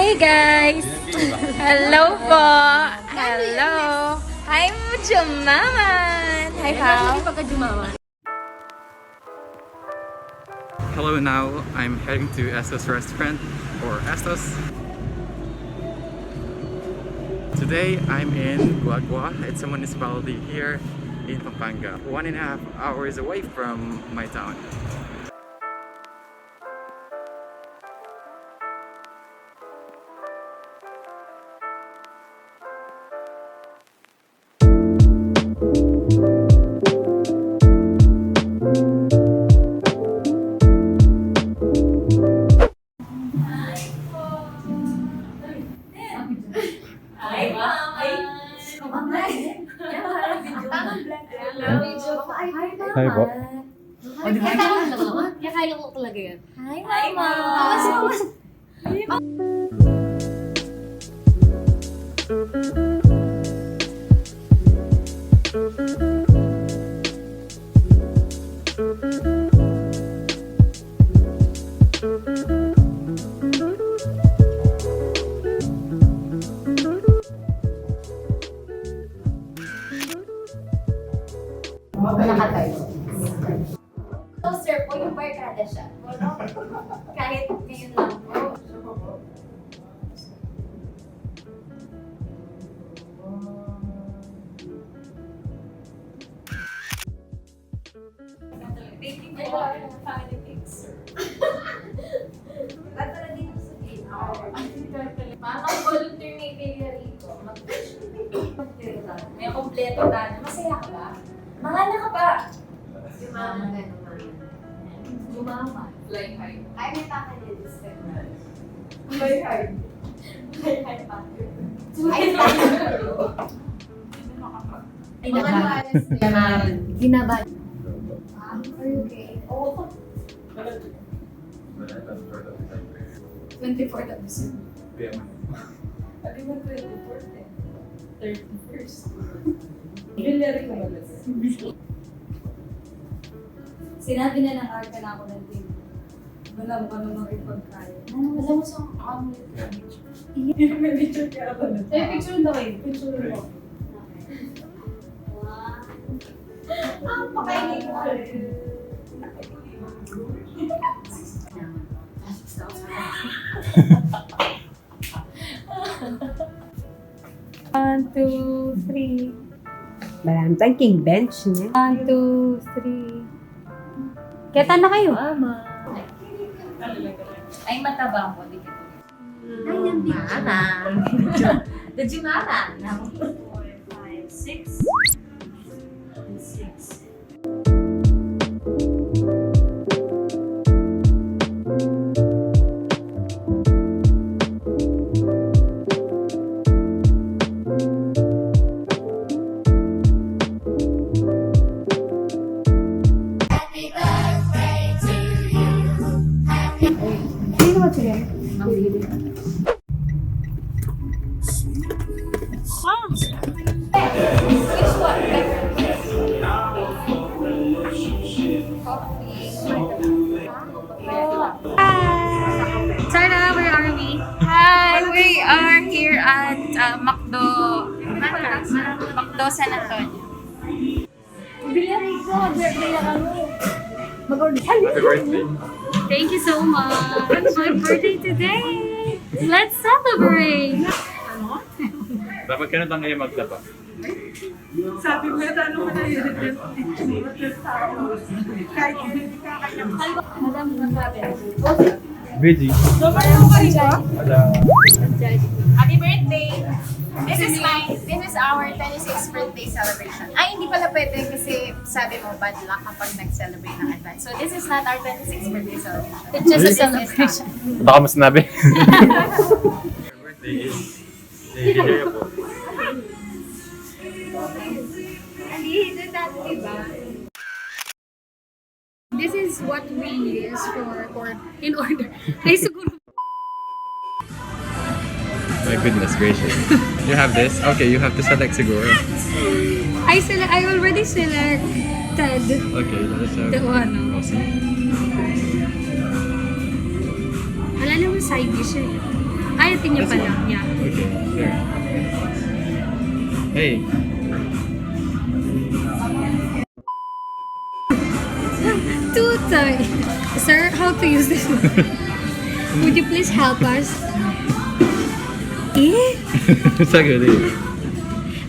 Hey guys! Hello po! Hello! I'm Maman! Hi Pao! Hello, now I'm heading to Estos restaurant, or Estos. Today I'm in Guagua. It's a municipality here in Pampanga, 1.5 hours away from my town. Hi po. Kaya ko talaga yan. Hi Mama! So sir, po yung barkada siya. Kahit ngayon lang po. Dating po family pics. At tala dito sa dito. Mama, volunteer na ipili rito. May kompleto na. Masaya ka ba? Mahal ka ba? Si Mama na naman. Mama. Fly high. Ay, may pakalil. Fly high. Fly high pa. Ay, Ginabad. Are you okay? Oo. 24th of December. Ano mo 24th eh? 31st. Binary ko ba? Sinabi na ng Arca na ako ng team. Wala mo ka nung ipagkaya. Wala mo sa amulit ka. May picture ka ba? Picture daw eh. Picture mo. Wow. Ang pakainin mo. One, two, three. Balantang king bench niya. 1, 2, 3. Keta na kayo? Mama. Ay, mataba mo. Di kita. Ay, yung picture. Mama. Did you mama? 4, 5, 6. 6. Sarah, where are we? Hi, we are here at Macdo San Antonio. Happy birthday. Thank you so much. My birthday today. Let's celebrate. Dapat ka na lang ngayon maglaba. Sabi mo na ano mo na yun. Kahit hindi ka kaya. Madam, Veggie. Sumayaw ka rin ba? Ala. Happy birthday! This is our 26th birthday celebration. Ay, hindi pala pwede kasi sabi mo bad luck kapag nag-celebrate ng advance. So this is not our 26th birthday celebration. it's just a This is celebration. Baka mo sinabi. Your birthday is dinner po. This is what we use for in order. Ay, siguro. My goodness gracious. You have this? Okay, you have to select siguro. I already selected Okay, let's have the one. awesome. Wala naman side dish eh. Ay, tingnan This pala. one? Yeah. Okay, there. Hey. Tutoy. Sir, how to use this one? Would you please help us? Eh? Saglit.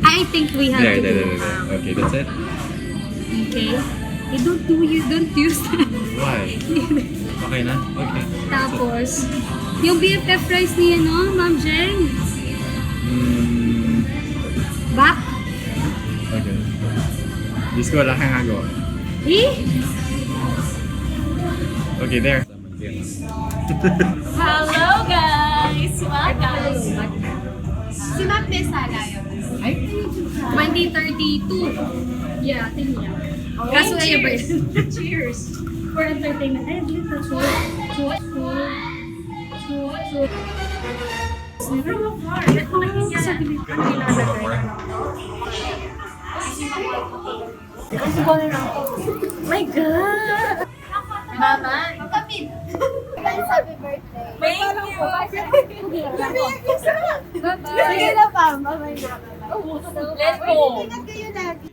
I think we have to do There. Okay, that's it. Okay. You don't use that. Why? Okay na? Okay. Tapos, yung BFF rice niya, no, Ma'am Jen? Back? Okay. Diyos ko, wala kang agaw. Eh? Okay, there. Hello guys! Welcome! Si Ma'am Besala yun. 2032. Yeah, tingnan. Kaso ay ba yun? Cheers! For entertainment. Ay, dito. My God! Maman! Kapit! Happy birthday! Thank you! Sige na pa, mamay na. Let's go! Ingat kayo lagi.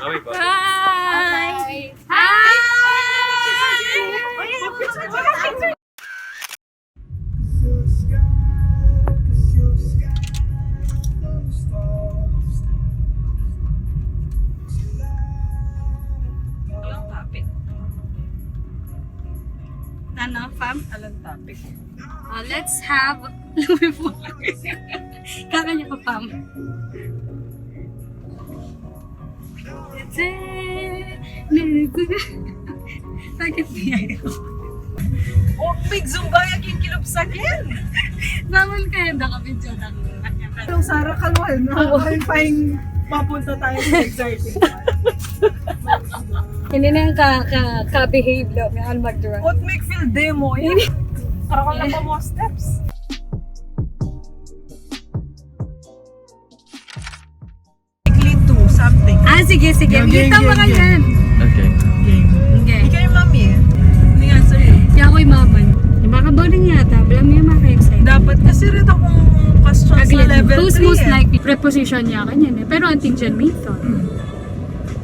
Okay po. Hi! Ano, fam? Alang topic. Let's have... Kakanya ka, fam. Bakit niya yun? Oh, big zumba yung kilupsakin. Naman kayo nakabidyo ng Yung Sarah Kalwal na paing papunta tayo sa exerting. Hindi na yung ka-behave lang. May mag-draw. What make feel demo? Parang lang pa mo steps. Weekly 2, something. Sige. Game, Kita mo game, yan. Okay. Game. Okay. Ikaw yung mami eh. Hindi nga sa'yo. Kaya ako'y Maman. Baka boring yata. Bala mo yung maka-excite. Dapat kasi rin akong questions sa level 3 Who's most likely? Preposition niya kanyan eh. Pero anting dyan may thought.